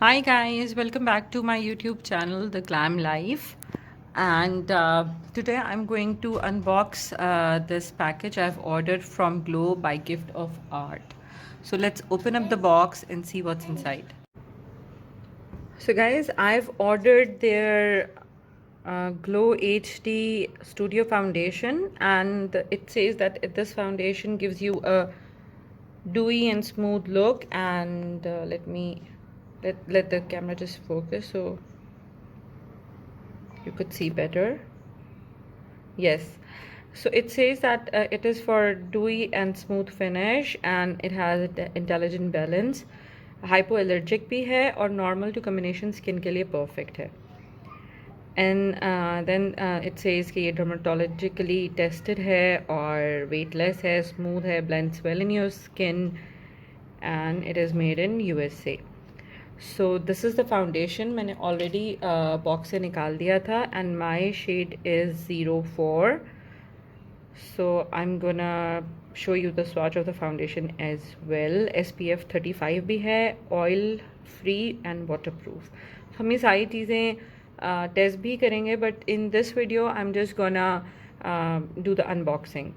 Hi guys, welcome back to my YouTube channel, The Glam Life. And today I'm going to unbox this package I've ordered from Glow by Gift of Art. So let's open up the box and see what's inside. So guys, I've ordered their Glow HD Studio Foundation, and it says that this foundation gives you a dewy and smooth look. And let the camera just focus so you could see better. Yes, so it says that it is for dewy and smooth finish, and it has intelligent balance. Hypoallergic भी है और normal to combination skin के लिए perfect है. And then it says कि ये dermatologically tested है और weightless है, smooth है, blends well in your skin, and it is made in USA. So this is the foundation. मैंने already box से निकाल दिया था, and my shade is 04. So I'm gonna show you the swatch of the foundation as well. SPF 35 भी है, oil free and waterproof. So हम ये सारी चीज़ें टेस्ट भी करेंगे, but in this video I'm just gonna do the unboxing.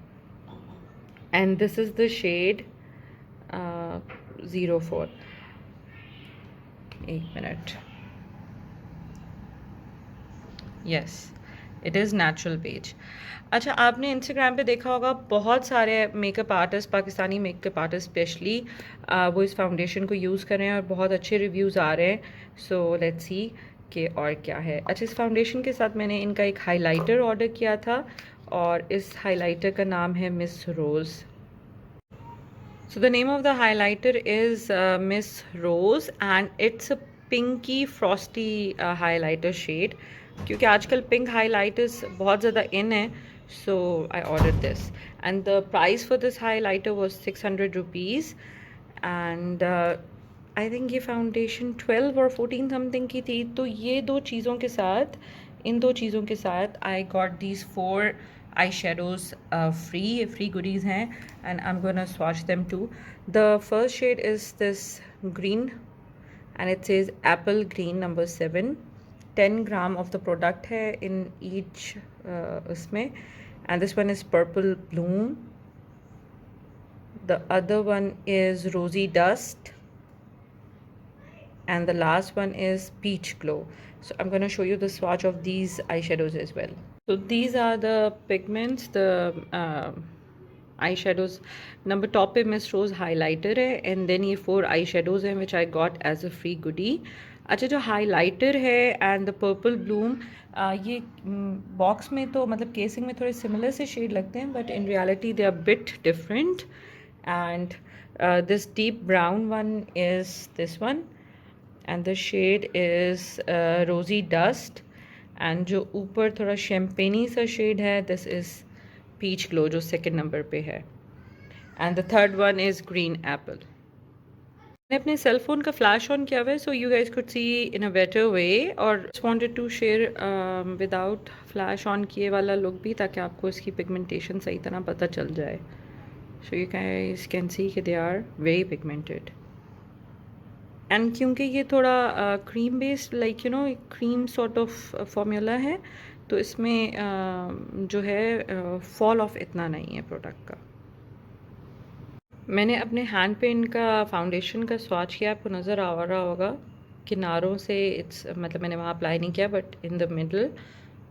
And this is the shade 04. एक minute. Yes, it is natural page. अच्छा, आपने इंस्टाग्राम पे देखा होगा बहुत सारे makeup artist, Pakistani makeup artist specially, वो इस फाउंडेशन को यूज़ कर रहे हैं और बहुत अच्छे रिव्यूज़ आ रहे हैं. सो लेट्स सी कि और क्या है. अच्छा, इस फाउंडेशन के साथ मैंने इनका एक हाइलाइटर ऑर्डर किया था, और इस हाइलाइटर का नाम है Miss Rose. So the name of the highlighter is Miss Rose, and it's a pinky frosty highlighter shade. क्योंकि आजकल pink highlighters बहुत ज़्यादा in है, so I ordered this. And the price for this highlighter was 600 rupees. And I think ये foundation 12 or 14 something की थी. तो ये दो चीज़ों के साथ, इन दो चीज़ों के साथ I got these 4 eyeshadows free goodies हैं, and I'm gonna swatch them too. The first shade is this green, and it says apple green number 7. 10 gram of the product है in each उसमें. And this one is purple bloom. The other one is rosy dust, and the last one is peach glow. So I'm going to show you the swatch of these eyeshadows as well. So these are the pigments, the eyeshadows. Number top पे Miss Rose highlighter है, and then ये 4 eyeshadows हैं which I got as a free goodie. अच्छा, जो highlighter है and the purple bloom, ये box में तो मतलब casing में थोड़े similar से shade लगते हैं, but in reality they are a bit different. And this deep brown one is this one, and the shade is rosy dust. And जो ऊपर थोड़ा शैम्पेनी सा शेड है, दिस इज़ पीच ग्लो जो सेकंड नंबर पे है. And the third one is green apple. मैंने अपने सेल फ़ोन का फ्लैश ऑन किया हुआ है, so you guys could see in a better way, और just wanted to share without flash on किए वाला लुक भी, ताकि आपको इसकी पिगमेंटेशन सही तरह पता चल जाए. So you guys can see कि they are very pigmented. And क्योंकि ये थोड़ा cream based, like you know, cream sort of formula है, तो इसमें जो है फॉल ऑफ इतना नहीं है प्रोडक्ट का. मैंने अपने हैंड पे इनका फाउंडेशन का स्वॉच किया, आपको नज़र आ रहा होगा किनारों से. इट्स मतलब मैंने वहाँ अप्लाई नहीं किया, बट इन द मिडल,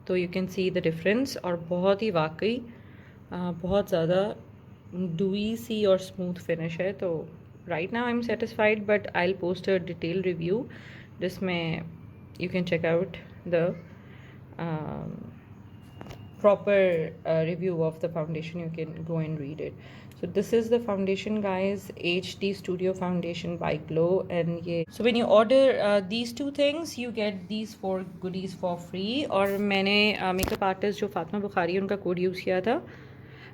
तो you can see the difference. और बहुत ही वाकई बहुत ज़्यादा डूई सी और स्मूथ फिनिश है. तो right now I'm satisfied, but I'll post a detailed review जिसमें you can check out the proper review of the foundation. You can go and read it. So this is the foundation, guys, HD Studio Foundation by Glow. And ये, so when you order these two things, you get these 4 goodies for free. और मैंने makeup artist जो फातिमा बुखारी उनका code use किया था.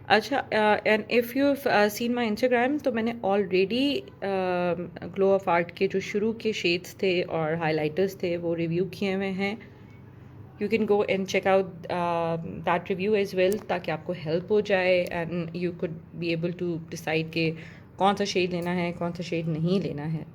अच्छा, and if you seen my Instagram, तो मैंने ऑलरेडी ग्लो ऑफ आर्ट के जो शुरू के शेड्स थे और हाइलाइटर्स थे वो रिव्यू किए हुए हैं. You can go and check out that review as well, ताकि आपको हेल्प हो जाए and you could be able to decide कि कौन सा शेड लेना है, कौन सा शेड नहीं लेना है.